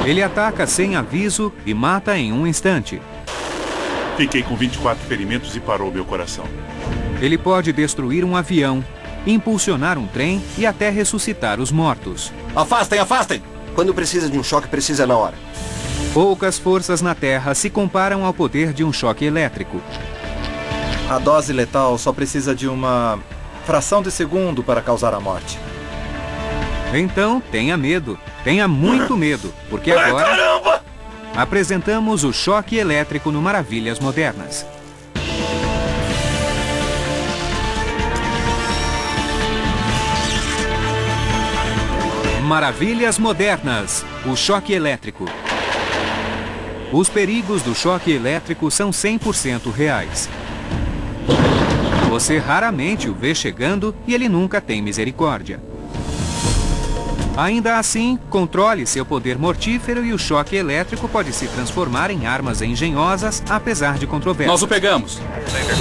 Ele ataca sem aviso e mata em um instante. Fiquei com 24 ferimentos e parou meu coração. Ele pode destruir um avião, impulsionar um trem e até ressuscitar os mortos. Afastem, afastem! Quando precisa de um choque, precisa na hora. Poucas forças na Terra se comparam ao poder de um choque elétrico. A dose letal só precisa de uma fração de segundo para causar a morte. Então, tenha medo. Tenha muito medo, porque agora... Caramba! Apresentamos o choque elétrico no Maravilhas Modernas. Maravilhas Modernas, o choque elétrico. Os perigos do choque elétrico são 100% reais. Você raramente o vê chegando e ele nunca tem misericórdia. Ainda assim, controle seu poder mortífero e o choque elétrico pode se transformar em armas engenhosas, apesar de controvérsias. Nós o pegamos.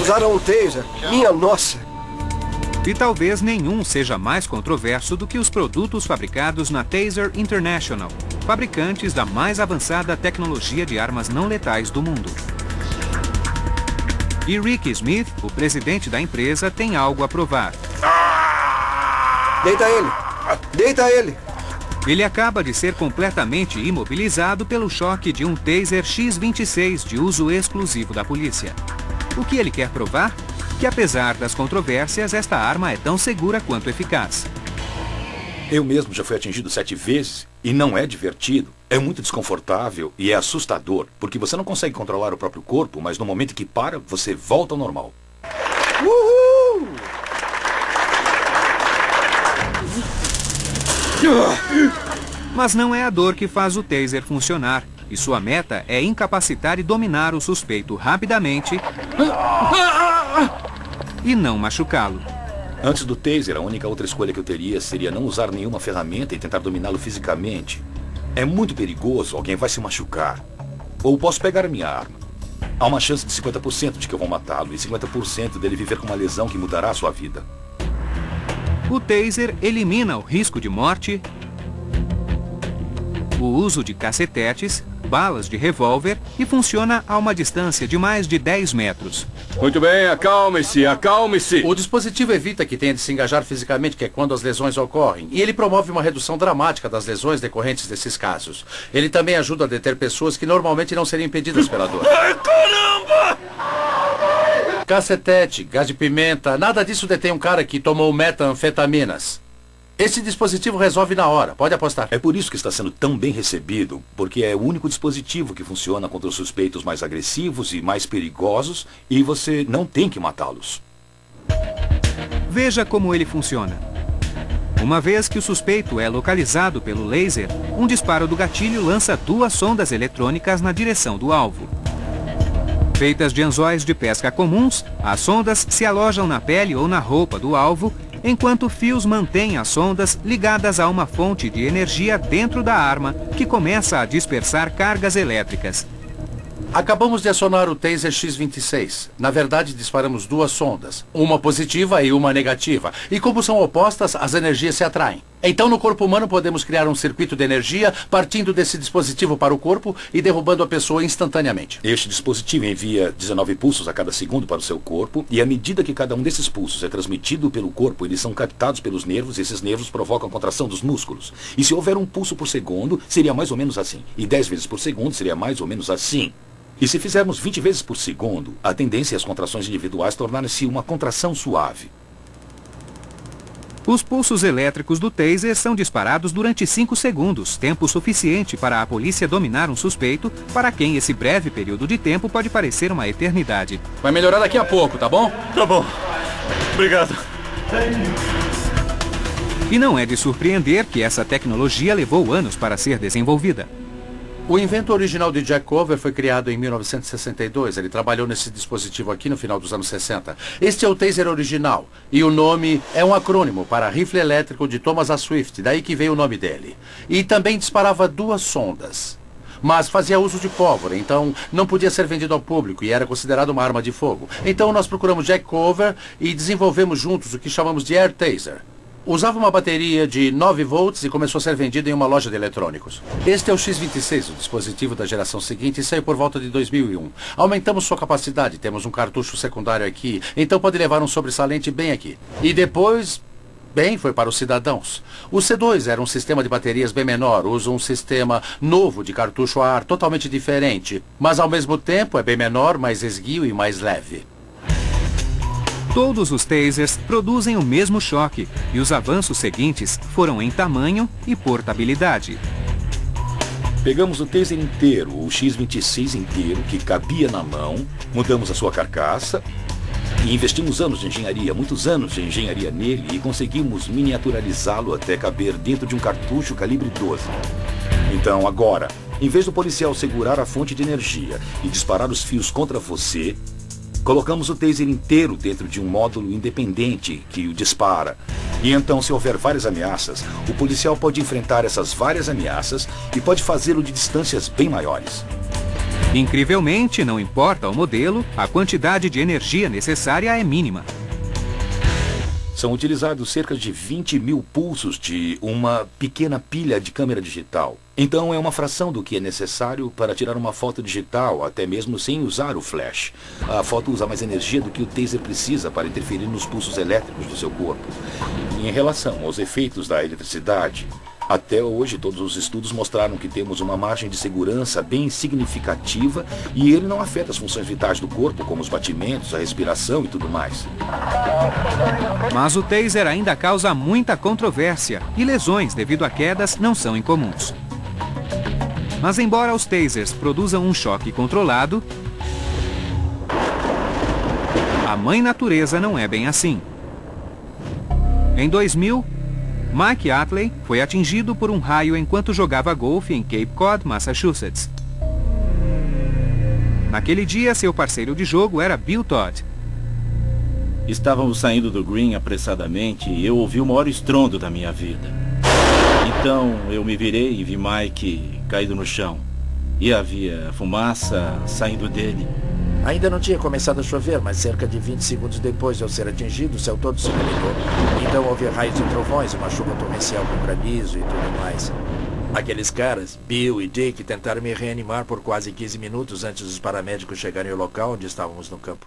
Usaram um taser? Minha nossa! E talvez nenhum seja mais controverso do que os produtos fabricados na Taser International, fabricantes da mais avançada tecnologia de armas não letais do mundo. E Rick Smith, o presidente da empresa, tem algo a provar. Deita ele! Deita ele! Ele acaba de ser completamente imobilizado pelo choque de um Taser X-26 de uso exclusivo da polícia. O que ele quer provar? Que apesar das controvérsias, esta arma é tão segura quanto eficaz. Eu mesmo já fui atingido 7 vezes e não é divertido. É muito desconfortável e é assustador, porque você não consegue controlar o próprio corpo, mas no momento que para, você volta ao normal. Uhul! Mas não é a dor que faz o taser funcionar, e sua meta é incapacitar e dominar o suspeito rapidamente e não machucá-lo. Antes do taser, a única outra escolha que eu teria seria não usar nenhuma ferramenta e tentar dominá-lo fisicamente. É muito perigoso, alguém vai se machucar. Ou posso pegar a minha arma. Há uma chance de 50% de que eu vou matá-lo e 50% dele viver com uma lesão que mudará a sua vida. O taser elimina o risco de morte, o uso de cacetetes, balas de revólver e funciona a uma distância de mais de 10 metros. Muito bem, acalme-se, acalme-se. O dispositivo evita que tenha de se engajar fisicamente, que é quando as lesões ocorrem. E ele promove uma redução dramática das lesões decorrentes desses casos. Ele também ajuda a deter pessoas que normalmente não seriam impedidas pela dor. Ai, caramba! Cacetete, gás de pimenta, nada disso detém um cara que tomou metanfetaminas. Esse dispositivo resolve na hora, pode apostar. É por isso que está sendo tão bem recebido, porque é o único dispositivo que funciona contra os suspeitos mais agressivos e mais perigosos, e você não tem que matá-los. Veja como ele funciona. Uma vez que o suspeito é localizado pelo laser, um disparo do gatilho lança 2 sondas eletrônicas na direção do alvo. Feitas de anzóis de pesca comuns, as sondas se alojam na pele ou na roupa do alvo, enquanto fios mantêm as sondas ligadas a uma fonte de energia dentro da arma, que começa a dispersar cargas elétricas. Acabamos de acionar o Taser X-26. Na verdade, disparamos 2 sondas, uma positiva e uma negativa. E como são opostas, as energias se atraem. Então, no corpo humano, podemos criar um circuito de energia partindo desse dispositivo para o corpo e derrubando a pessoa instantaneamente. Este dispositivo envia 19 pulsos a cada segundo para o seu corpo, e à medida que cada um desses pulsos é transmitido pelo corpo, eles são captados pelos nervos, e esses nervos provocam a contração dos músculos. E se houver um pulso por segundo, seria mais ou menos assim. E 10 vezes por segundo seria mais ou menos assim. E se fizermos 20 vezes por segundo, a tendência é as contrações individuais tornarem-se uma contração suave. Os pulsos elétricos do taser são disparados durante 5 segundos, tempo suficiente para a polícia dominar um suspeito, para quem esse breve período de tempo pode parecer uma eternidade. Vai melhorar daqui a pouco, tá bom? Tá bom. Obrigado. E não é de surpreender que essa tecnologia levou anos para ser desenvolvida. O invento original de Jack Cover foi criado em 1962. Ele trabalhou nesse dispositivo aqui no final dos anos 60. Este é o taser original. E o nome é um acrônimo para rifle elétrico de Thomas A. Swift. Daí que veio o nome dele. E também disparava 2 sondas. Mas fazia uso de pólvora, então não podia ser vendido ao público e era considerado uma arma de fogo. Então nós procuramos Jack Cover e desenvolvemos juntos o que chamamos de Air Taser. Usava uma bateria de 9 volts e começou a ser vendido em uma loja de eletrônicos. Este é o X26, o dispositivo da geração seguinte, e saiu por volta de 2001. Aumentamos sua capacidade, temos um cartucho secundário aqui, então pode levar um sobressalente bem aqui. E depois, bem, foi para os cidadãos. O C2 era um sistema de baterias bem menor, usa um sistema novo de cartucho a ar totalmente diferente, mas ao mesmo tempo é bem menor, mais esguio e mais leve. Todos os tasers produzem o mesmo choque e os avanços seguintes foram em tamanho e portabilidade. Pegamos o taser inteiro, o X26 inteiro, que cabia na mão, mudamos a sua carcaça e investimos anos de engenharia, muitos anos de engenharia nele e conseguimos miniaturizá-lo até caber dentro de um cartucho calibre 12. Então agora, em vez do policial segurar a fonte de energia e disparar os fios contra você, colocamos o taser inteiro dentro de um módulo independente que o dispara. E então, se houver várias ameaças, o policial pode enfrentar essas várias ameaças e pode fazê-lo de distâncias bem maiores. Incrivelmente, não importa o modelo, a quantidade de energia necessária é mínima. São utilizados cerca de 20 mil pulsos de uma pequena pilha de câmera digital. Então é uma fração do que é necessário para tirar uma foto digital, até mesmo sem usar o flash. A foto usa mais energia do que o taser precisa para interferir nos pulsos elétricos do seu corpo. E em relação aos efeitos da eletricidade, até hoje todos os estudos mostraram que temos uma margem de segurança bem significativa e ele não afeta as funções vitais do corpo, como os batimentos, a respiração e tudo mais. Mas o taser ainda causa muita controvérsia e lesões devido a quedas não são incomuns. Mas embora os tasers produzam um choque controlado, a mãe natureza não é bem assim. Em 2000, Mike Atley foi atingido por um raio enquanto jogava golfe em Cape Cod, Massachusetts. Naquele dia, seu parceiro de jogo era Bill Todd. Estávamos saindo do green apressadamente e eu ouvi o maior estrondo da minha vida. Então eu me virei e vi Mike caído no chão. E havia fumaça saindo dele. Ainda não tinha começado a chover, mas cerca de 20 segundos depois de eu ser atingido, o céu todo se iluminou. Então houve raios e trovões, uma chuva torrencial com granizo e tudo mais. Aqueles caras, Bill e Dick, tentaram me reanimar por quase 15 minutos antes dos paramédicos chegarem ao local onde estávamos no campo.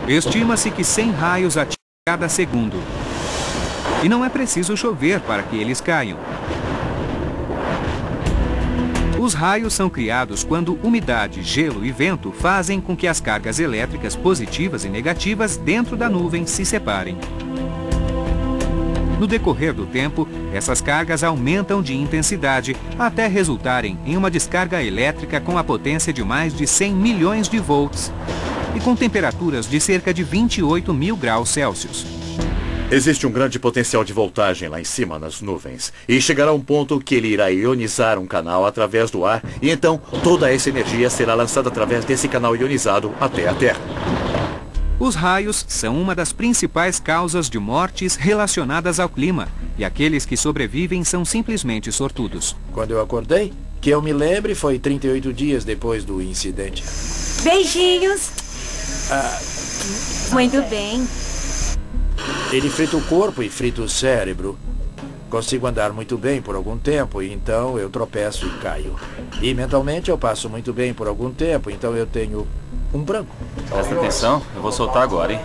Estima-se que 100 raios atingem cada segundo. E não é preciso chover para que eles caiam. Os raios são criados quando umidade, gelo e vento fazem com que as cargas elétricas positivas e negativas dentro da nuvem se separem. No decorrer do tempo, essas cargas aumentam de intensidade até resultarem em uma descarga elétrica com a potência de mais de 100 milhões de volts e com temperaturas de cerca de 28 mil graus Celsius. Existe um grande potencial de voltagem lá em cima nas nuvens. E chegará um ponto que ele irá ionizar um canal através do ar. E então toda essa energia será lançada através desse canal ionizado até a Terra. Os raios são uma das principais causas de mortes relacionadas ao clima. E aqueles que sobrevivem são simplesmente sortudos. Quando eu acordei, que eu me lembre, foi 38 dias depois do incidente. Beijinhos. Muito bem. Ele frita o corpo e frita o cérebro. Consigo andar muito bem por algum tempo, e então eu tropeço e caio. E mentalmente eu passo muito bem por algum tempo, então eu tenho um branco. Presta atenção, eu vou soltar agora, hein?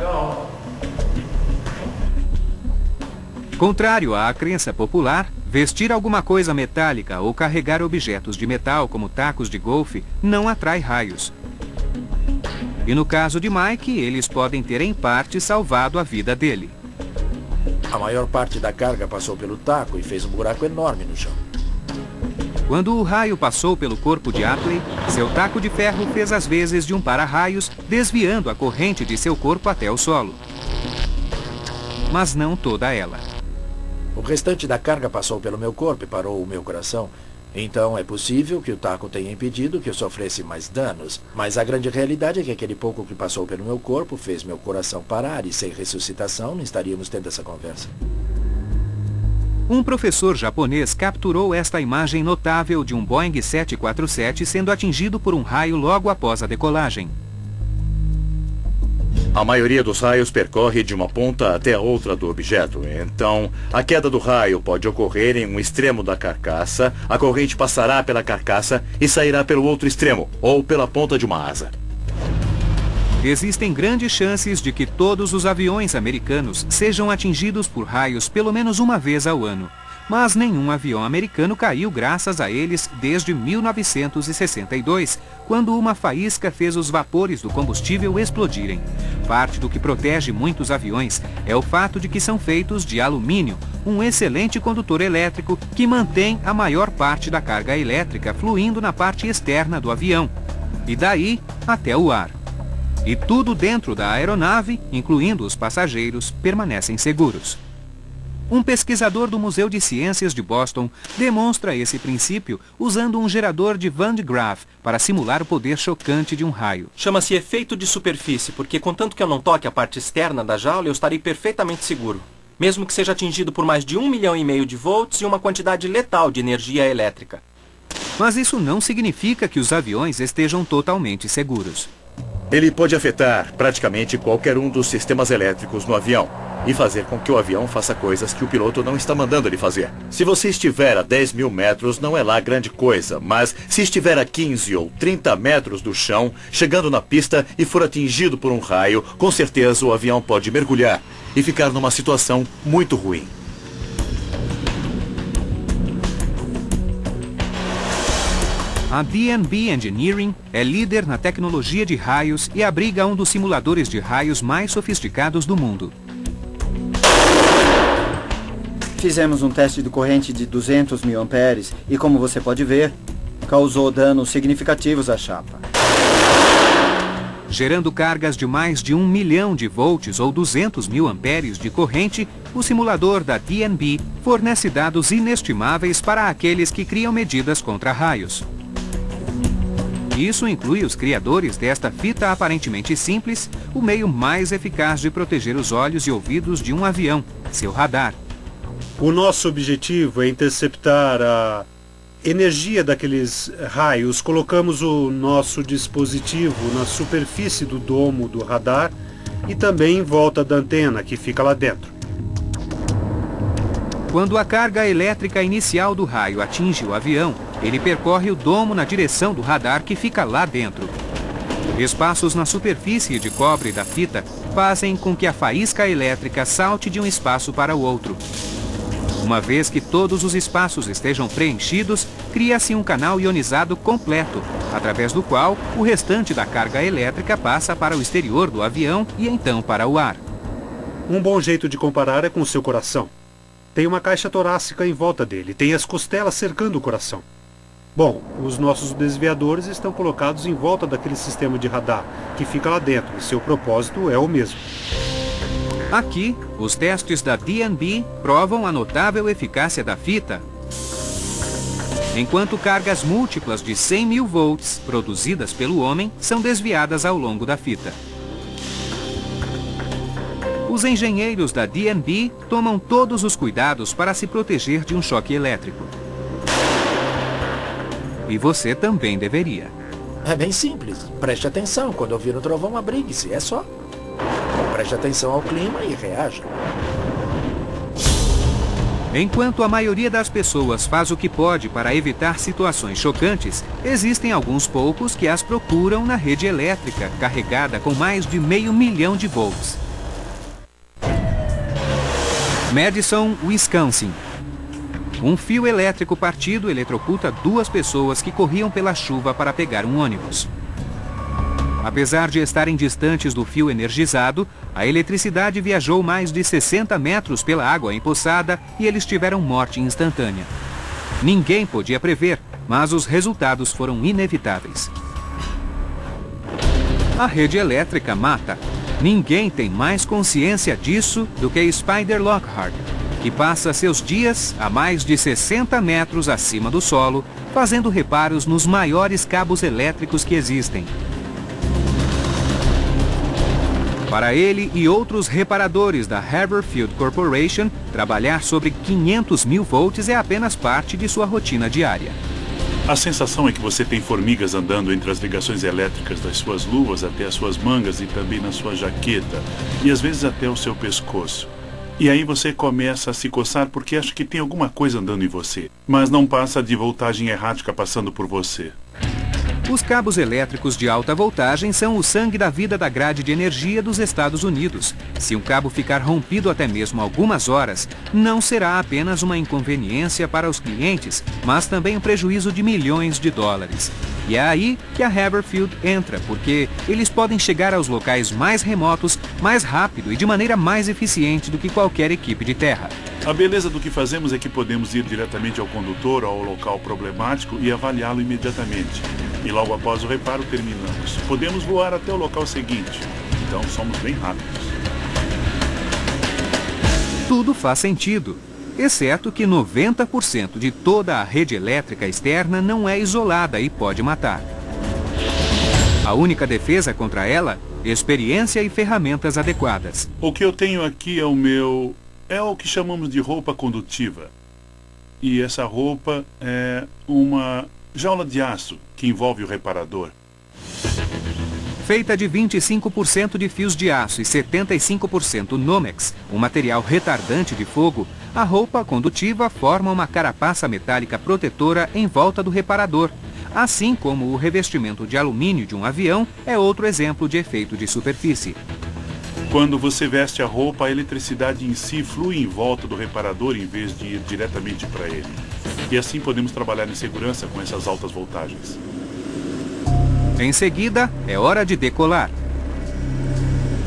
Contrário à crença popular, vestir alguma coisa metálica ou carregar objetos de metal como tacos de golfe não atrai raios. E no caso de Mike, eles podem ter em parte salvado a vida dele. A maior parte da carga passou pelo taco e fez um buraco enorme no chão. Quando o raio passou pelo corpo de Atley, seu taco de ferro fez as vezes de um para-raios, desviando a corrente de seu corpo até o solo. Mas não toda ela. O restante da carga passou pelo meu corpo e parou o meu coração. Então é possível que o taco tenha impedido que eu sofresse mais danos. Mas a grande realidade é que aquele pouco que passou pelo meu corpo fez meu coração parar e sem ressuscitação não estaríamos tendo essa conversa. Um professor japonês capturou esta imagem notável de um Boeing 747 sendo atingido por um raio logo após a decolagem. A maioria dos raios percorre de uma ponta até a outra do objeto. Então, a queda do raio pode ocorrer em um extremo da carcaça, a corrente passará pela carcaça e sairá pelo outro extremo, ou pela ponta de uma asa. Existem grandes chances de que todos os aviões americanos sejam atingidos por raios pelo menos uma vez ao ano. Mas nenhum avião americano caiu graças a eles desde 1962, quando uma faísca fez os vapores do combustível explodirem. Parte do que protege muitos aviões é o fato de que são feitos de alumínio, um excelente condutor elétrico que mantém a maior parte da carga elétrica fluindo na parte externa do avião, e daí até o ar. E tudo dentro da aeronave, incluindo os passageiros, permanecem seguros. Um pesquisador do Museu de Ciências de Boston demonstra esse princípio usando um gerador de Van de Graaff para simular o poder chocante de um raio. Chama-se efeito de superfície, porque contanto que eu não toque a parte externa da jaula, eu estarei perfeitamente seguro. Mesmo que seja atingido por mais de 1,5 milhão de volts e uma quantidade letal de energia elétrica. Mas isso não significa que os aviões estejam totalmente seguros. Ele pode afetar praticamente qualquer um dos sistemas elétricos no avião e fazer com que o avião faça coisas que o piloto não está mandando ele fazer. Se você estiver a 10 mil metros, não é lá grande coisa, mas se estiver a 15 ou 30 metros do chão, chegando na pista e for atingido por um raio, com certeza o avião pode mergulhar e ficar numa situação muito ruim. A D&B Engineering é líder na tecnologia de raios e abriga um dos simuladores de raios mais sofisticados do mundo. Fizemos um teste de corrente de 200 mil amperes e, como você pode ver, causou danos significativos à chapa. Gerando cargas de mais de 1 milhão de volts ou 200 mil amperes de corrente, o simulador da D&B fornece dados inestimáveis para aqueles que criam medidas contra raios. Isso inclui os criadores desta fita aparentemente simples, o meio mais eficaz de proteger os olhos e ouvidos de um avião, seu radar. O nosso objetivo é interceptar a energia daqueles raios. Colocamos o nosso dispositivo na superfície do domo do radar e também em volta da antena que fica lá dentro. Quando a carga elétrica inicial do raio atinge o avião, ele percorre o domo na direção do radar que fica lá dentro. Espaços na superfície de cobre da fita fazem com que a faísca elétrica salte de um espaço para o outro. Uma vez que todos os espaços estejam preenchidos, cria-se um canal ionizado completo, através do qual o restante da carga elétrica passa para o exterior do avião e então para o ar. Um bom jeito de comparar é com o seu coração. Tem uma caixa torácica em volta dele, tem as costelas cercando o coração. Bom, os nossos desviadores estão colocados em volta daquele sistema de radar, que fica lá dentro, e seu propósito é o mesmo. Aqui, os testes da D&B provam a notável eficácia da fita. Enquanto cargas múltiplas de 100 mil volts, produzidas pelo homem, são desviadas ao longo da fita. Os engenheiros da D&B tomam todos os cuidados para se proteger de um choque elétrico. E você também deveria. É bem simples. Preste atenção. Quando ouvir o trovão, abrigue-se. É só. Preste atenção ao clima e reaja. Enquanto a maioria das pessoas faz o que pode para evitar situações chocantes, existem alguns poucos que as procuram na rede elétrica, carregada com mais de 500 mil de volts. Madison, Wisconsin. Um fio elétrico partido eletrocuta 2 pessoas que corriam pela chuva para pegar um ônibus. Apesar de estarem distantes do fio energizado, a eletricidade viajou mais de 60 metros pela água empoçada e eles tiveram morte instantânea. Ninguém podia prever, mas os resultados foram inevitáveis. A rede elétrica mata. Ninguém tem mais consciência disso do que Spider Lockhart, que passa seus dias a mais de 60 metros acima do solo, fazendo reparos nos maiores cabos elétricos que existem. Para ele e outros reparadores da Haberfield Corporation, trabalhar sobre 500 mil volts é apenas parte de sua rotina diária. A sensação é que você tem formigas andando entre as ligações elétricas das suas luvas até as suas mangas e também na sua jaqueta, e às vezes até o seu pescoço. E aí você começa a se coçar porque acha que tem alguma coisa andando em você, mas não passa de voltagem errática passando por você. Os cabos elétricos de alta voltagem são o sangue da vida da grade de energia dos Estados Unidos. Se um cabo ficar rompido até mesmo algumas horas, não será apenas uma inconveniência para os clientes, mas também um prejuízo de milhões de dólares. E é aí que a Haverfield entra, porque eles podem chegar aos locais mais remotos, mais rápido e de maneira mais eficiente do que qualquer equipe de terra. A beleza do que fazemos é que podemos ir diretamente ao condutor ou ao local problemático e avaliá-lo imediatamente. E logo após o reparo terminamos. Podemos voar até o local seguinte, então somos bem rápidos. Tudo faz sentido, exceto que 90% de toda a rede elétrica externa não é isolada e pode matar. A única defesa contra ela, experiência e ferramentas adequadas. O que eu tenho aqui é o que chamamos de roupa condutiva. E essa roupa é uma jaula de aço que envolve o reparador. Feita de 25% de fios de aço e 75% Nomex, um material retardante de fogo, a roupa condutiva forma uma carapaça metálica protetora em volta do reparador, assim como o revestimento de alumínio de um avião é outro exemplo de efeito de superfície. Quando você veste a roupa, a eletricidade em si flui em volta do reparador em vez de ir diretamente para ele. E assim podemos trabalhar em segurança com essas altas voltagens. Em seguida, é hora de decolar.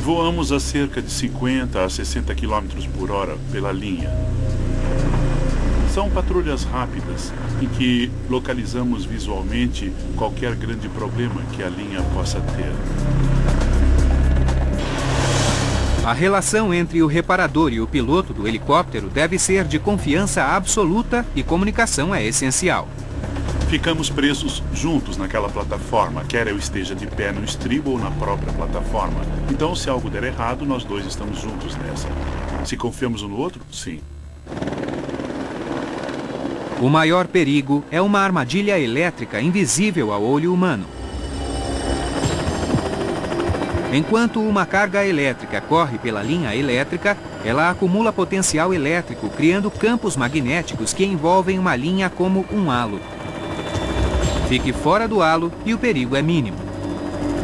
Voamos a cerca de 50 a 60 km por hora pela linha. São patrulhas rápidas em que localizamos visualmente qualquer grande problema que a linha possa ter. A relação entre o reparador e o piloto do helicóptero deve ser de confiança absoluta e comunicação é essencial. Ficamos presos juntos naquela plataforma, quer eu esteja de pé no estribo ou na própria plataforma. Então, se algo der errado, nós dois estamos juntos nessa. Se confiamos um no outro, sim. O maior perigo é uma armadilha elétrica invisível ao olho humano. Enquanto uma carga elétrica corre pela linha elétrica, ela acumula potencial elétrico, criando campos magnéticos que envolvem uma linha como um halo. Fique fora do halo e o perigo é mínimo.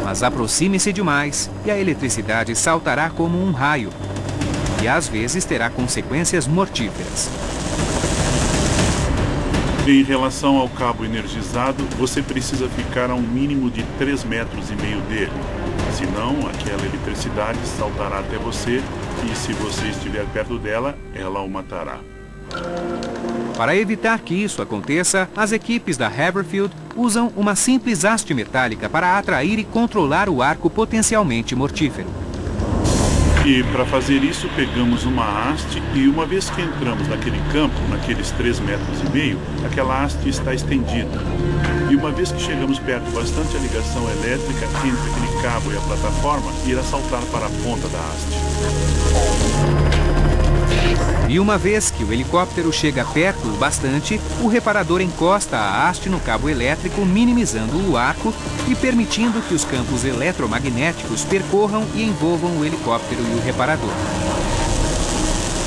Mas aproxime-se demais e a eletricidade saltará como um raio. E às vezes terá consequências mortíferas. Em relação ao cabo energizado, você precisa ficar a um mínimo de 3,5 metros dele. Senão, aquela eletricidade saltará até você e, se você estiver perto dela, ela o matará. Para evitar que isso aconteça, as equipes da Haverfield usam uma simples haste metálica para atrair e controlar o arco potencialmente mortífero. E para fazer isso, pegamos uma haste e uma vez que entramos naquele campo, naqueles 3,5 metros, aquela haste está estendida. E uma vez que chegamos perto bastante, a ligação elétrica entre aquele cabo e a plataforma irá saltar para a ponta da haste. E uma vez que o helicóptero chega perto o bastante, o reparador encosta a haste no cabo elétrico, minimizando o arco e permitindo que os campos eletromagnéticos percorram e envolvam o helicóptero e o reparador.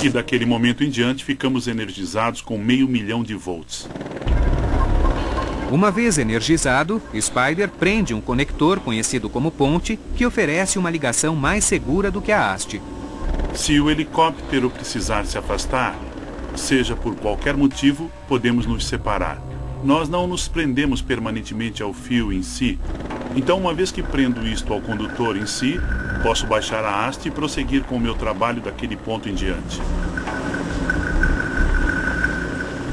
E daquele momento em diante, ficamos energizados com 500 mil de volts. Uma vez energizado, Spider prende um conector conhecido como ponte, que oferece uma ligação mais segura do que a haste. Se o helicóptero precisar se afastar, seja por qualquer motivo, podemos nos separar. Nós não nos prendemos permanentemente ao fio em si. Então, uma vez que prendo isto ao condutor em si, posso baixar a haste e prosseguir com o meu trabalho daquele ponto em diante.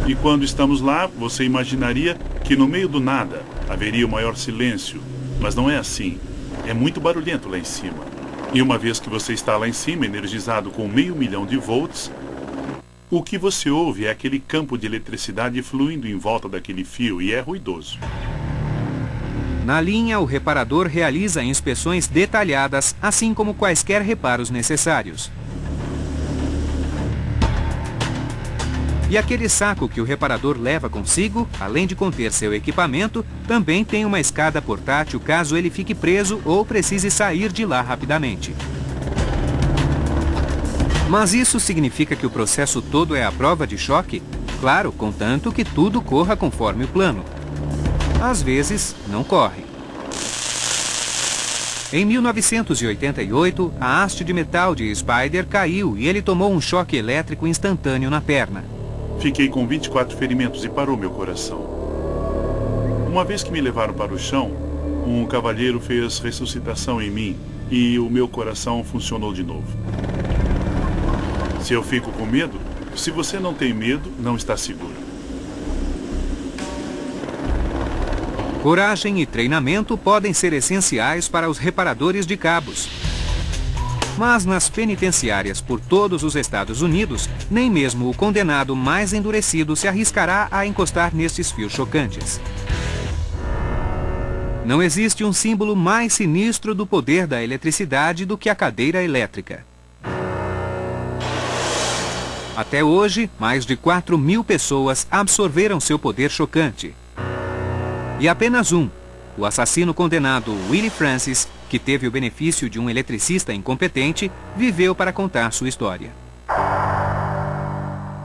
E quando estamos lá, você imaginaria que no meio do nada haveria o maior silêncio. Mas não é assim. É muito barulhento lá em cima. E uma vez que você está lá em cima, energizado com 500 mil de volts, o que você ouve é aquele campo de eletricidade fluindo em volta daquele fio e é ruidoso. Na linha, o reparador realiza inspeções detalhadas, assim como quaisquer reparos necessários. E aquele saco que o reparador leva consigo, além de conter seu equipamento, também tem uma escada portátil caso ele fique preso ou precise sair de lá rapidamente. Mas isso significa que o processo todo é a prova de choque? Claro, contanto que tudo corra conforme o plano. Às vezes, não corre. Em 1988, a haste de metal de Spider caiu e ele tomou um choque elétrico instantâneo na perna. Fiquei com 24 ferimentos e parou meu coração. Uma vez que me levaram para o chão, um cavalheiro fez ressuscitação em mim e o meu coração funcionou de novo. Se eu fico com medo, se você não tem medo, não está seguro. Coragem e treinamento podem ser essenciais para os reparadores de cabos. Mas nas penitenciárias por todos os Estados Unidos, nem mesmo o condenado mais endurecido se arriscará a encostar nestes fios chocantes. Não existe um símbolo mais sinistro do poder da eletricidade do que a cadeira elétrica. Até hoje, mais de 4.000 pessoas absorveram seu poder chocante. E apenas um, o assassino condenado Willie Francis, que teve o benefício de um eletricista incompetente, viveu para contar sua história.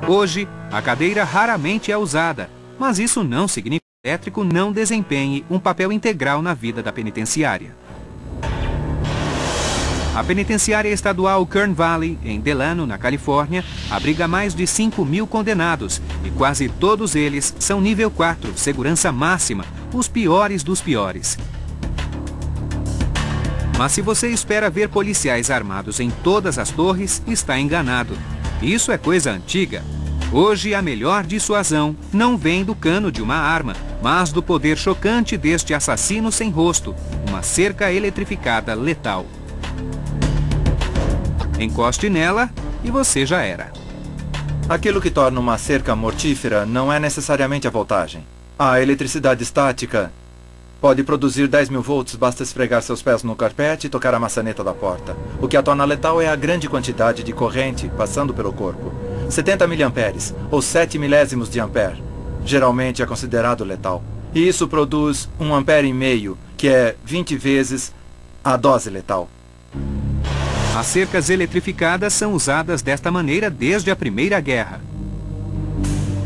Hoje, a cadeira raramente é usada, mas isso não significa que o elétrico não desempenhe um papel integral na vida da penitenciária. A penitenciária estadual Kern Valley, em Delano, na Califórnia, abriga mais de 5.000 condenados e quase todos eles são nível 4, segurança máxima, os piores dos piores. Mas se você espera ver policiais armados em todas as torres, está enganado. Isso é coisa antiga. Hoje a melhor dissuasão não vem do cano de uma arma, mas do poder chocante deste assassino sem rosto, uma cerca eletrificada letal. Encoste nela e você já era. Aquilo que torna uma cerca mortífera não é necessariamente a voltagem. A eletricidade estática pode produzir 10.000 volts, basta esfregar seus pés no carpete e tocar a maçaneta da porta. O que a torna letal é a grande quantidade de corrente passando pelo corpo. 70 miliamperes, ou 7 milésimos de ampere, geralmente é considerado letal. E isso produz 1,5 ampere, que é 20 vezes a dose letal. As cercas eletrificadas são usadas desta maneira desde a Primeira Guerra.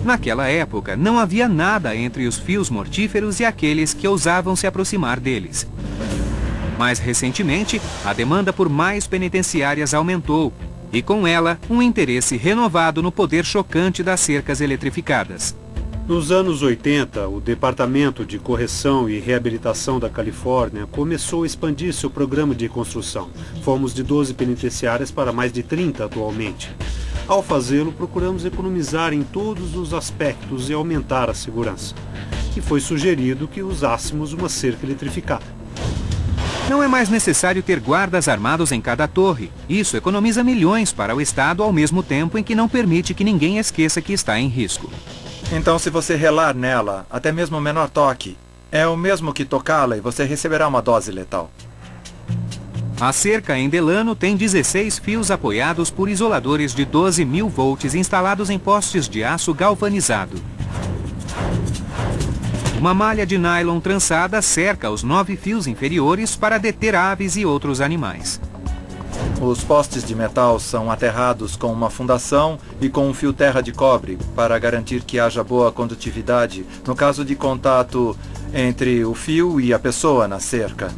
Naquela época, não havia nada entre os fios mortíferos e aqueles que ousavam se aproximar deles. Mais recentemente, a demanda por mais penitenciárias aumentou, e com ela, um interesse renovado no poder chocante das cercas eletrificadas. Nos anos 80, o Departamento de Correção e Reabilitação da Califórnia começou a expandir seu programa de construção. Fomos de 12 penitenciárias para mais de 30 atualmente. Ao fazê-lo, procuramos economizar em todos os aspectos e aumentar a segurança. E foi sugerido que usássemos uma cerca eletrificada. Não é mais necessário ter guardas armados em cada torre. Isso economiza milhões para o Estado ao mesmo tempo em que não permite que ninguém esqueça que está em risco. Então, se você relar nela, até mesmo o menor toque, é o mesmo que tocá-la e você receberá uma dose letal. A cerca em Delano tem 16 fios apoiados por isoladores de 12.000 volts instalados em postes de aço galvanizado. Uma malha de nylon trançada cerca os 9 fios inferiores para deter aves e outros animais. Os postes de metal são aterrados com uma fundação e com um fio terra de cobre para garantir que haja boa condutividade no caso de contato entre o fio e a pessoa na cerca.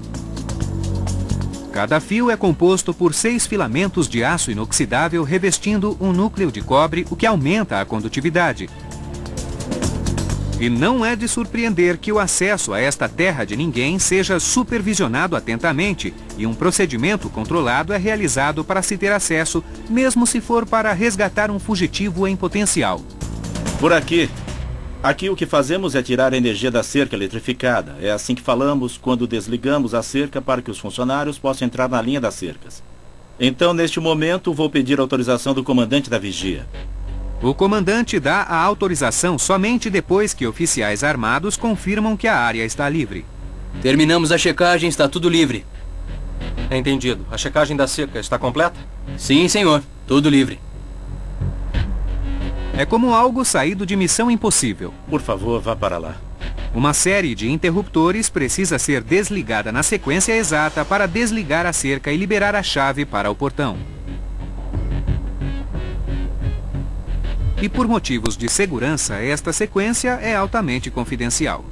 Cada fio é composto por 6 filamentos de aço inoxidável revestindo um núcleo de cobre, o que aumenta a condutividade. E não é de surpreender que o acesso a esta terra de ninguém seja supervisionado atentamente e um procedimento controlado é realizado para se ter acesso, mesmo se for para resgatar um fugitivo em potencial. Por aqui. Aqui o que fazemos é tirar a energia da cerca eletrificada. É assim que falamos quando desligamos a cerca para que os funcionários possam entrar na linha das cercas. Então, neste momento, vou pedir autorização do comandante da vigia. O comandante dá a autorização somente depois que oficiais armados confirmam que a área está livre. Terminamos a checagem, está tudo livre. Entendido. A checagem da cerca está completa? Sim, senhor. Tudo livre. É como algo saído de Missão Impossível. Por favor, vá para lá. Uma série de interruptores precisa ser desligada na sequência exata para desligar a cerca e liberar a chave para o portão. E por motivos de segurança, esta sequência é altamente confidencial.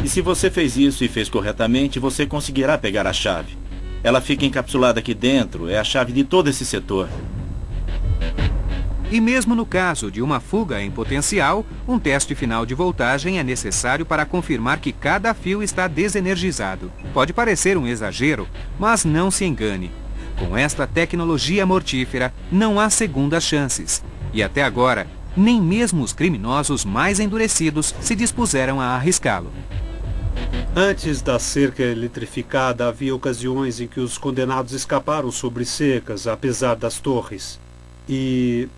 E se você fez isso e fez corretamente, você conseguirá pegar a chave. Ela fica encapsulada aqui dentro, é a chave de todo esse setor. E mesmo no caso de uma fuga em potencial, um teste final de voltagem é necessário para confirmar que cada fio está desenergizado. Pode parecer um exagero, mas não se engane. Com esta tecnologia mortífera, não há segundas chances. E até agora, nem mesmo os criminosos mais endurecidos se dispuseram a arriscá-lo. Antes da cerca eletrificada, havia ocasiões em que os condenados escaparam sobre cercas, apesar das torres. E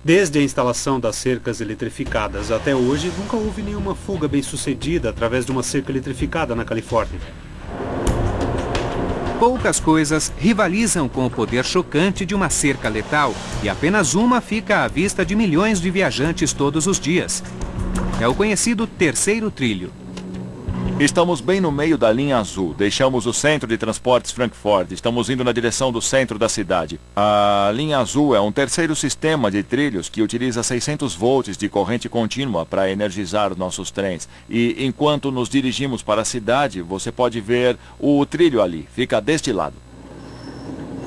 desde a instalação das cercas eletrificadas até hoje, nunca houve nenhuma fuga bem-sucedida através de uma cerca eletrificada na Califórnia. Poucas coisas rivalizam com o poder chocante de uma cerca letal, e apenas uma fica à vista de milhões de viajantes todos os dias. É o conhecido terceiro trilho. Estamos bem no meio da linha azul. Deixamos o centro de transportes Frankfort. Estamos indo na direção do centro da cidade. A linha azul é um terceiro sistema de trilhos que utiliza 600 volts de corrente contínua para energizar nossos trens. E enquanto nos dirigimos para a cidade, você pode ver o trilho ali. Fica deste lado.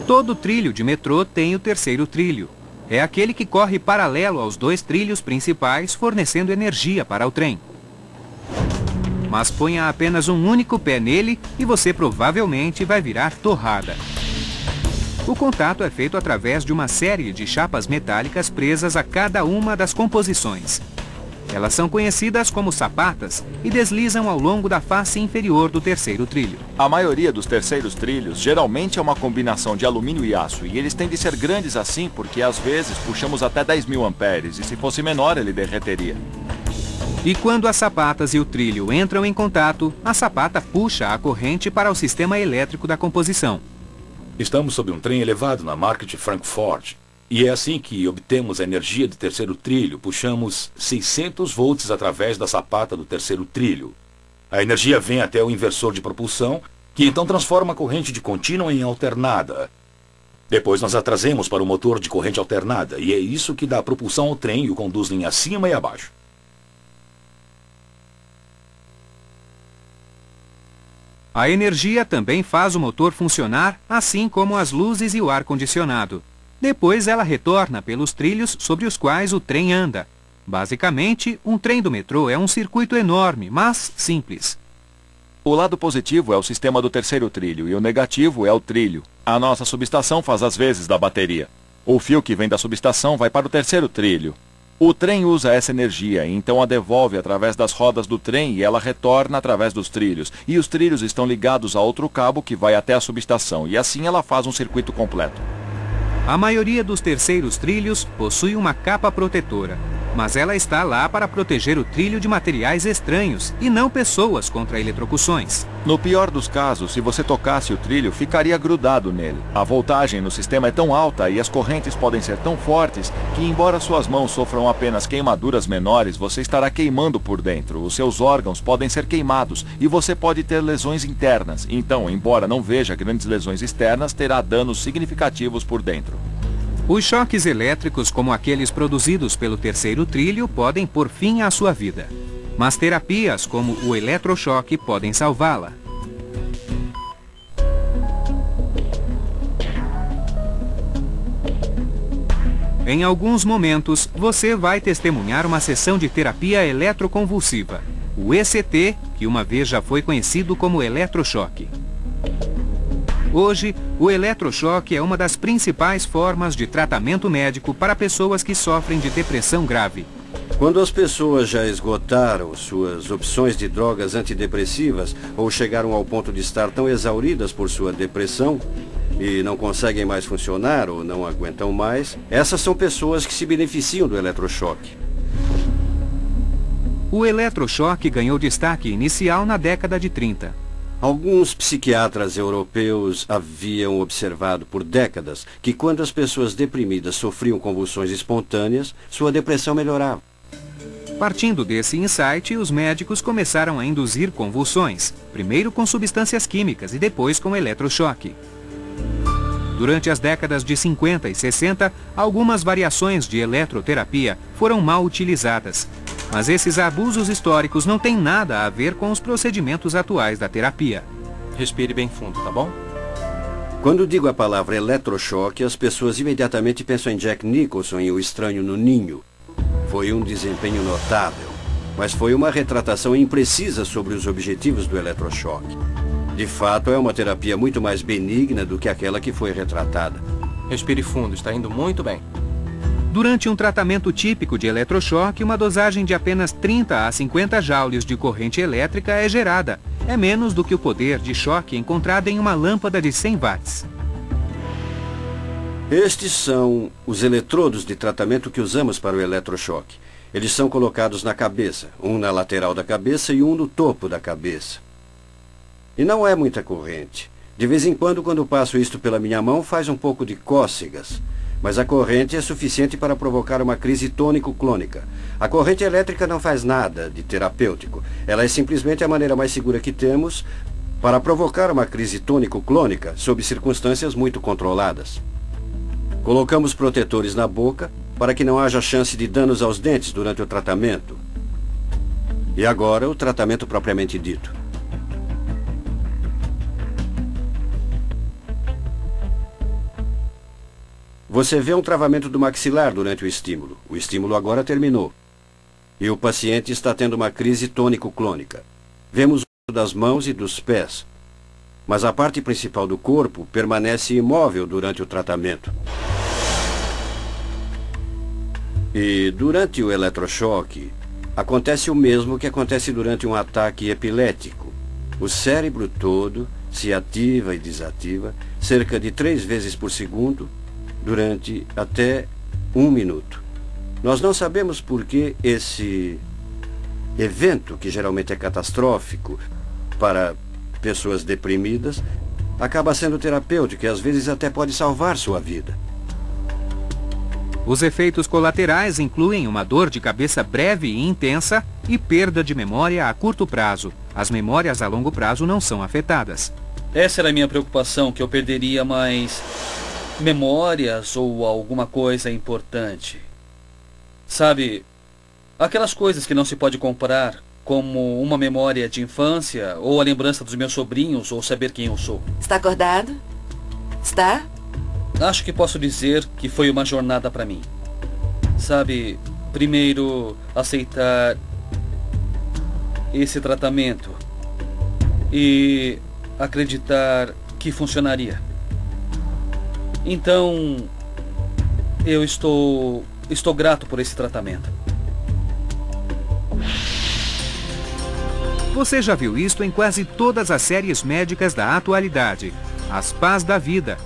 Todo trilho de metrô tem o terceiro trilho. É aquele que corre paralelo aos dois trilhos principais, fornecendo energia para o trem. Mas ponha apenas um único pé nele e você provavelmente vai virar torrada. O contato é feito através de uma série de chapas metálicas presas a cada uma das composições. Elas são conhecidas como sapatas e deslizam ao longo da face inferior do terceiro trilho. A maioria dos terceiros trilhos geralmente é uma combinação de alumínio e aço, e eles têm de ser grandes assim porque às vezes puxamos até 10.000 amperes, e se fosse menor ele derreteria. E quando as sapatas e o trilho entram em contato, a sapata puxa a corrente para o sistema elétrico da composição. Estamos sob um trem elevado na Market Frankfort. E é assim que obtemos a energia do terceiro trilho. Puxamos 600 volts através da sapata do terceiro trilho. A energia vem até o inversor de propulsão, que então transforma a corrente de contínua em alternada. Depois nós a trazemos para o motor de corrente alternada, e é isso que dá propulsão ao trem e o conduz linha acima e abaixo. A energia também faz o motor funcionar, assim como as luzes e o ar-condicionado. Depois ela retorna pelos trilhos sobre os quais o trem anda. Basicamente, um trem do metrô é um circuito enorme, mas simples. O lado positivo é o sistema do terceiro trilho e o negativo é o trilho. A nossa subestação faz as vezes da bateria. O fio que vem da subestação vai para o terceiro trilho. O trem usa essa energia, então a devolve através das rodas do trem e ela retorna através dos trilhos. E os trilhos estão ligados a outro cabo que vai até a subestação, e assim ela faz um circuito completo. A maioria dos terceiros trilhos possui uma capa protetora, mas ela está lá para proteger o trilho de materiais estranhos e não pessoas contra eletrocuções. No pior dos casos, se você tocasse o trilho, ficaria grudado nele. A voltagem no sistema é tão alta e as correntes podem ser tão fortes que, embora suas mãos sofram apenas queimaduras menores, você estará queimando por dentro. Os seus órgãos podem ser queimados e você pode ter lesões internas. Então, embora não veja grandes lesões externas, terá danos significativos por dentro. Os choques elétricos, como aqueles produzidos pelo terceiro trilho, podem pôr fim à sua vida. Mas terapias como o eletrochoque podem salvá-la. Em alguns momentos, você vai testemunhar uma sessão de terapia eletroconvulsiva, o ECT, que uma vez já foi conhecido como eletrochoque. Hoje, o eletrochoque é uma das principais formas de tratamento médico para pessoas que sofrem de depressão grave. Quando as pessoas já esgotaram suas opções de drogas antidepressivas ou chegaram ao ponto de estar tão exauridas por sua depressão e não conseguem mais funcionar ou não aguentam mais, essas são pessoas que se beneficiam do eletrochoque. O eletrochoque ganhou destaque inicial na década de 30. Alguns psiquiatras europeus haviam observado por décadas que quando as pessoas deprimidas sofriam convulsões espontâneas, sua depressão melhorava. Partindo desse insight, os médicos começaram a induzir convulsões, primeiro com substâncias químicas e depois com eletrochoque. Durante as décadas de 50 e 60, algumas variações de eletroterapia foram mal utilizadas. Mas esses abusos históricos não têm nada a ver com os procedimentos atuais da terapia. Respire bem fundo, tá bom? Quando digo a palavra eletrochoque, as pessoas imediatamente pensam em Jack Nicholson e O Estranho no Ninho. Foi um desempenho notável, mas foi uma retratação imprecisa sobre os objetivos do eletrochoque. De fato, é uma terapia muito mais benigna do que aquela que foi retratada. Respire fundo, está indo muito bem. Durante um tratamento típico de eletrochoque, uma dosagem de apenas 30 a 50 joules de corrente elétrica é gerada. É menos do que o poder de choque encontrado em uma lâmpada de 100 watts. Estes são os eletrodos de tratamento que usamos para o eletrochoque. Eles são colocados na cabeça, um na lateral da cabeça e um no topo da cabeça. E não é muita corrente. De vez em quando passo isto pela minha mão, faz um pouco de cócegas. Mas a corrente é suficiente para provocar uma crise tônico-clônica. A corrente elétrica não faz nada de terapêutico. Ela é simplesmente a maneira mais segura que temos para provocar uma crise tônico-clônica sob circunstâncias muito controladas. Colocamos protetores na boca para que não haja chance de danos aos dentes durante o tratamento. E agora o tratamento propriamente dito. Você vê um travamento do maxilar durante o estímulo. O estímulo agora terminou. E o paciente está tendo uma crise tônico-clônica. Vemos o uso das mãos e dos pés. Mas a parte principal do corpo permanece imóvel durante o tratamento. E durante o eletrochoque, acontece o mesmo que acontece durante um ataque epilético. O cérebro todo se ativa e desativa cerca de 3 vezes por segundo, durante até 1 minuto. Nós não sabemos por que esse evento, que geralmente é catastrófico para pessoas deprimidas, acaba sendo terapêutico e às vezes até pode salvar sua vida. Os efeitos colaterais incluem uma dor de cabeça breve e intensa e perda de memória a curto prazo. As memórias a longo prazo não são afetadas. Essa era a minha preocupação, que eu perderia mais memórias ou alguma coisa importante. Sabe, aquelas coisas que não se pode comprar, como uma memória de infância, ou a lembrança dos meus sobrinhos, ou saber quem eu sou. Está acordado? Está? Acho que posso dizer que foi uma jornada para mim. Sabe, primeiro aceitar esse tratamento e acreditar que funcionaria. Então, eu estou grato por esse tratamento. Você já viu isto em quase todas as séries médicas da atualidade. As pás da vida,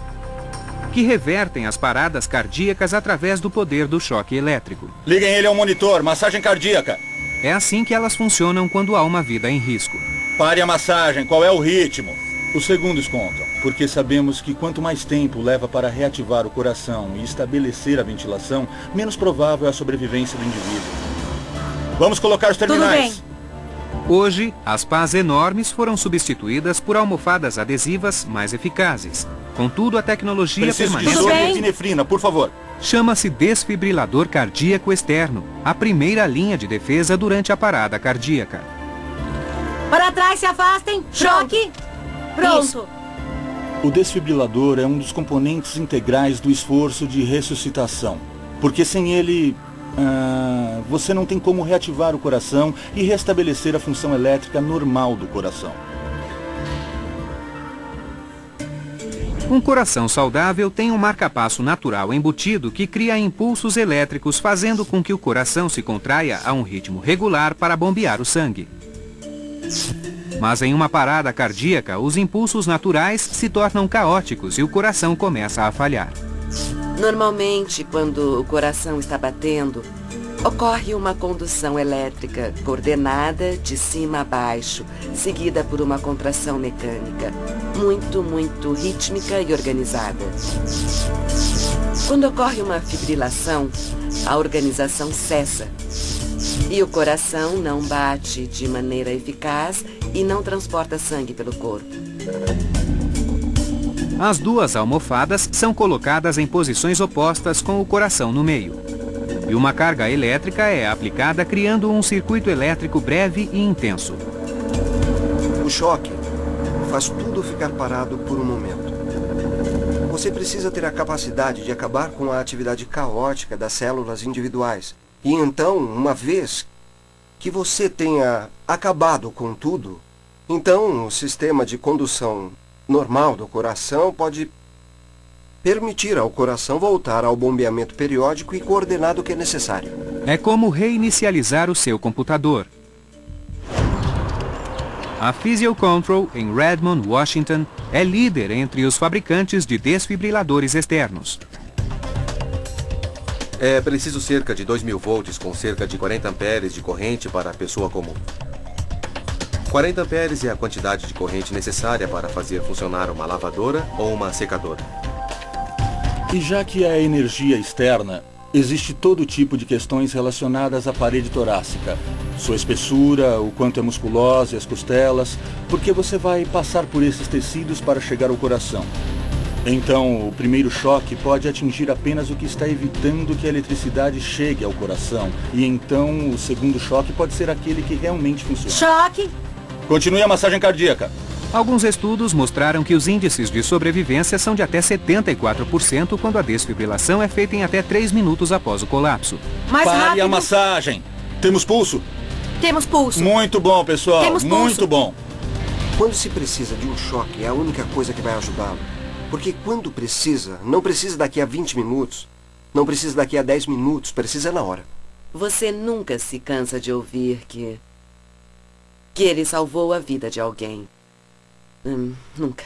que revertem as paradas cardíacas através do poder do choque elétrico. Liguem ele ao monitor, massagem cardíaca. É assim que elas funcionam quando há uma vida em risco. Pare a massagem, qual é o ritmo? Os segundos contam, porque sabemos que quanto mais tempo leva para reativar o coração e estabelecer a ventilação, menos provável é a sobrevivência do indivíduo. Vamos colocar os terminais. Hoje, as pás enormes foram substituídas por almofadas adesivas mais eficazes. Contudo, a tecnologia permanece... Preciso de epinefrina, por favor. Chama-se desfibrilador cardíaco externo, a primeira linha de defesa durante a parada cardíaca. Para trás, se afastem. Choque. Pronto. Isso. O desfibrilador é um dos componentes integrais do esforço de ressuscitação, porque sem ele, você não tem como reativar o coração e restabelecer a função elétrica normal do coração. Um coração saudável tem um marcapasso natural embutido que cria impulsos elétricos, fazendo com que o coração se contraia a um ritmo regular para bombear o sangue. Mas em uma parada cardíaca, os impulsos naturais se tornam caóticos e o coração começa a falhar. Normalmente, quando o coração está batendo, Ocorre uma condução elétrica coordenada de cima a baixo, seguida por uma contração mecânica, muito rítmica e organizada. Quando ocorre uma fibrilação, a organização cessa e o coração não bate de maneira eficaz e não transporta sangue pelo corpo. As duas almofadas são colocadas em posições opostas com o coração no meio. E uma carga elétrica é aplicada criando um circuito elétrico breve e intenso. O choque faz tudo ficar parado por um momento. Você precisa ter a capacidade de acabar com a atividade caótica das células individuais. E então, uma vez que você tenha acabado com tudo, então o sistema de condução normal do coração pode permitir ao coração voltar ao bombeamento periódico e coordenado que é necessário. É como reinicializar o seu computador. A Physio-Control, em Redmond, Washington, é líder entre os fabricantes de desfibriladores externos. É preciso cerca de 2.000 volts com cerca de 40 amperes de corrente para a pessoa comum. 40 amperes é a quantidade de corrente necessária para fazer funcionar uma lavadora ou uma secadora. E já que é energia externa, existe todo tipo de questões relacionadas à parede torácica. Sua espessura, o quanto é musculosa e as costelas, porque você vai passar por esses tecidos para chegar ao coração. Então, o primeiro choque pode atingir apenas o que está evitando que a eletricidade chegue ao coração. E então, o segundo choque pode ser aquele que realmente funciona. Choque! Continue a massagem cardíaca. Alguns estudos mostraram que os índices de sobrevivência são de até 74% quando a desfibrilação é feita em até 3 minutos após o colapso. Pare a massagem. Temos pulso? Temos pulso. Muito bom, pessoal. Temos pulso. Muito bom. Quando se precisa de um choque, é a única coisa que vai ajudá-lo. Porque quando precisa, não precisa daqui a 20 minutos, não precisa daqui a 10 minutos, precisa na hora. Você nunca se cansa de ouvir que ele salvou a vida de alguém. Nunca.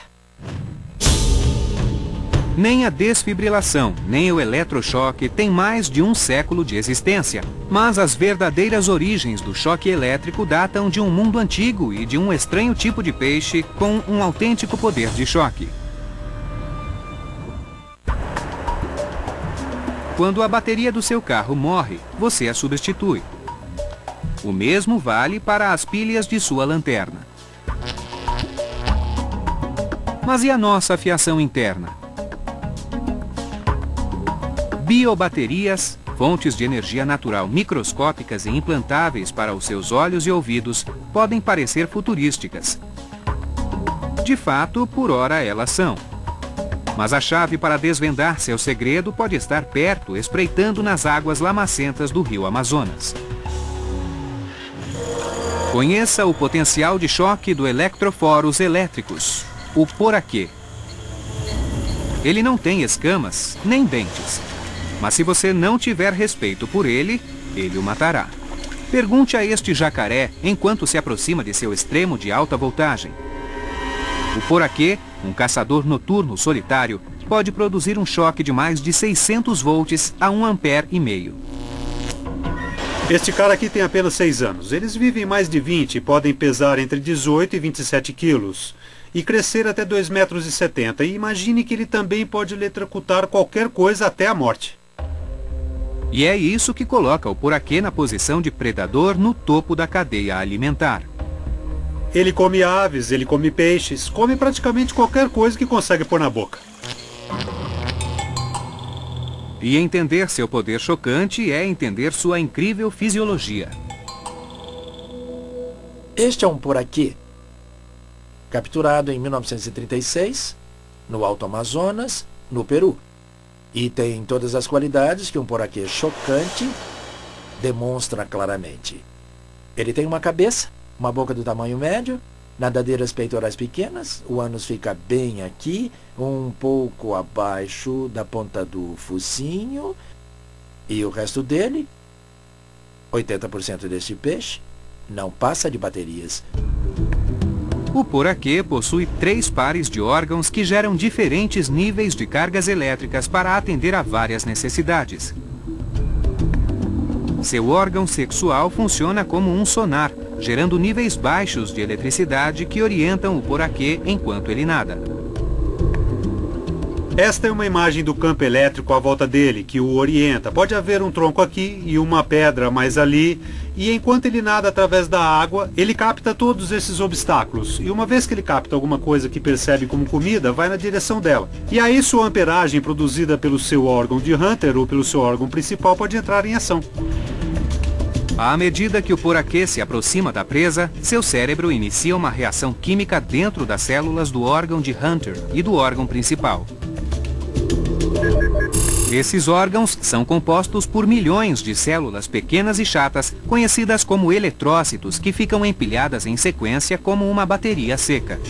Nem a desfibrilação, nem o eletrochoque têm mais de um século de existência. Mas as verdadeiras origens do choque elétrico datam de um mundo antigo e de um estranho tipo de peixe com um autêntico poder de choque. Quando a bateria do seu carro morre, você a substitui. O mesmo vale para as pilhas de sua lanterna. Mas e a nossa fiação interna? Biobaterias, fontes de energia natural microscópicas e implantáveis para os seus olhos e ouvidos, podem parecer futurísticas. De fato, por ora elas são. Mas a chave para desvendar seu segredo pode estar perto, espreitando nas águas lamacentas do rio Amazonas. Conheça o potencial de choque do eletroforos elétricos, o poraquê. Ele não tem escamas nem dentes, mas se você não tiver respeito por ele, ele o matará. Pergunte a este jacaré enquanto se aproxima de seu extremo de alta voltagem. O poraquê, um caçador noturno solitário, pode produzir um choque de mais de 600 volts a 1,5 ampere. Este cara aqui tem apenas 6 anos. Eles vivem mais de 20 e podem pesar entre 18 e 27 quilos. E crescer até 2,70 metros. E imagine que ele também pode eletrocutar qualquer coisa até a morte. E é isso que coloca o poraquê na posição de predador no topo da cadeia alimentar. Ele come aves, ele come peixes, come praticamente qualquer coisa que consegue pôr na boca. E entender seu poder chocante é entender sua incrível fisiologia. Este é um poraquê, capturado em 1936, no Alto Amazonas, no Peru. E tem todas as qualidades que um poraquê chocante demonstra claramente. Ele tem uma cabeça, uma boca do tamanho médio, nadadeiras peitorais pequenas, o ânus fica bem aqui, um pouco abaixo da ponta do focinho, e o resto dele, 80% deste peixe, não passa de baterias. O poraquê possui 3 pares de órgãos que geram diferentes níveis de cargas elétricas para atender a várias necessidades. Seu órgão sexual funciona como um sonar, gerando níveis baixos de eletricidade que orientam o poraquê enquanto ele nada. Esta é uma imagem do campo elétrico à volta dele, que o orienta. Pode haver um tronco aqui e uma pedra mais ali, e enquanto ele nada através da água, ele capta todos esses obstáculos. E uma vez que ele capta alguma coisa que percebe como comida, vai na direção dela. E aí sua amperagem produzida pelo seu órgão de Hunter ou pelo seu órgão principal pode entrar em ação. À medida que o poraquê se aproxima da presa, seu cérebro inicia uma reação química dentro das células do órgão de Hunter e do órgão principal. Esses órgãos são compostos por milhões de células pequenas e chatas, conhecidas como eletrócitos, que ficam empilhadas em sequência como uma bateria seca.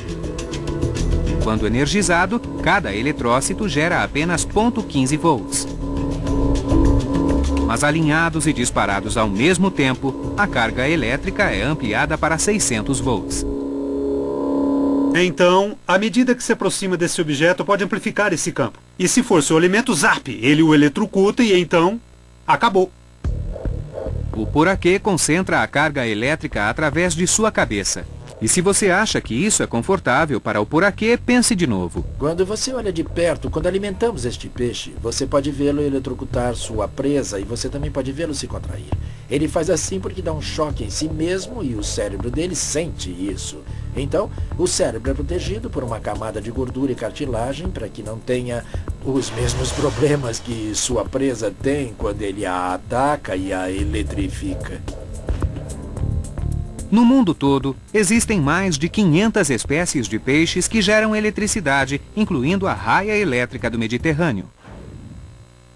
Quando energizado, cada eletrócito gera apenas 0,15 volts. Mas alinhados e disparados ao mesmo tempo, a carga elétrica é ampliada para 600 volts. Então, à medida que se aproxima desse objeto, pode amplificar esse campo. E se for seu elemento zap, ele o eletrocuta e então, acabou. O poraquê concentra a carga elétrica através de sua cabeça. E se você acha que isso é confortável para o poraquê, pense de novo. Quando você olha de perto, quando alimentamos este peixe, você pode vê-lo eletrocutar sua presa e você também pode vê-lo se contrair. Ele faz assim porque dá um choque em si mesmo e o cérebro dele sente isso. Então, o cérebro é protegido por uma camada de gordura e cartilagem para que não tenha os mesmos problemas que sua presa tem quando ele a ataca e a eletrifica. No mundo todo, existem mais de 500 espécies de peixes que geram eletricidade, incluindo a raia elétrica do Mediterrâneo.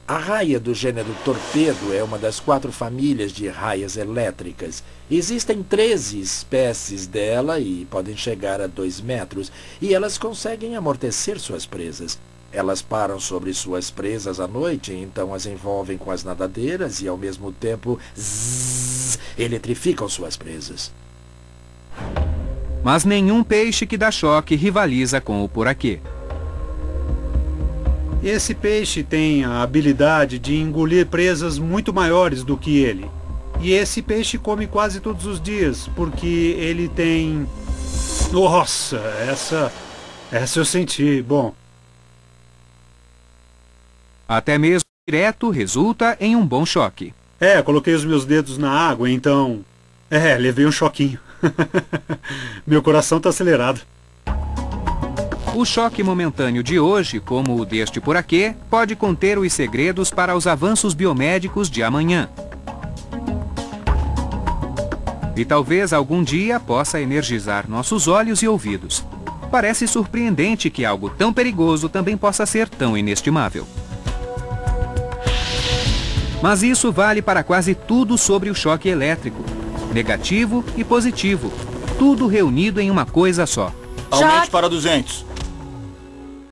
A raia do gênero torpedo é uma das 4 famílias de raias elétricas. Existem 13 espécies dela e podem chegar a 2 metros, e elas conseguem amortecer suas presas. Elas param sobre suas presas à noite, então as envolvem com as nadadeiras e ao mesmo tempo eletrificam suas presas. Mas nenhum peixe que dá choque rivaliza com o poraquê. Esse peixe tem a habilidade de engolir presas muito maiores do que ele. E esse peixe come quase todos os dias, porque ele tem... Nossa, essa eu senti. Bom. Até mesmo direto resulta em um bom choque. Coloquei os meus dedos na água, então... levei um choquinho. Meu coração está acelerado. O choque momentâneo de hoje, como o deste poraquê, pode conter os segredos para os avanços biomédicos de amanhã. E talvez algum dia possa energizar nossos olhos e ouvidos. Parece surpreendente que algo tão perigoso também possa ser tão inestimável. Mas isso vale para quase tudo sobre o choque elétrico. Negativo e positivo. Tudo reunido em uma coisa só. Aumente para 200.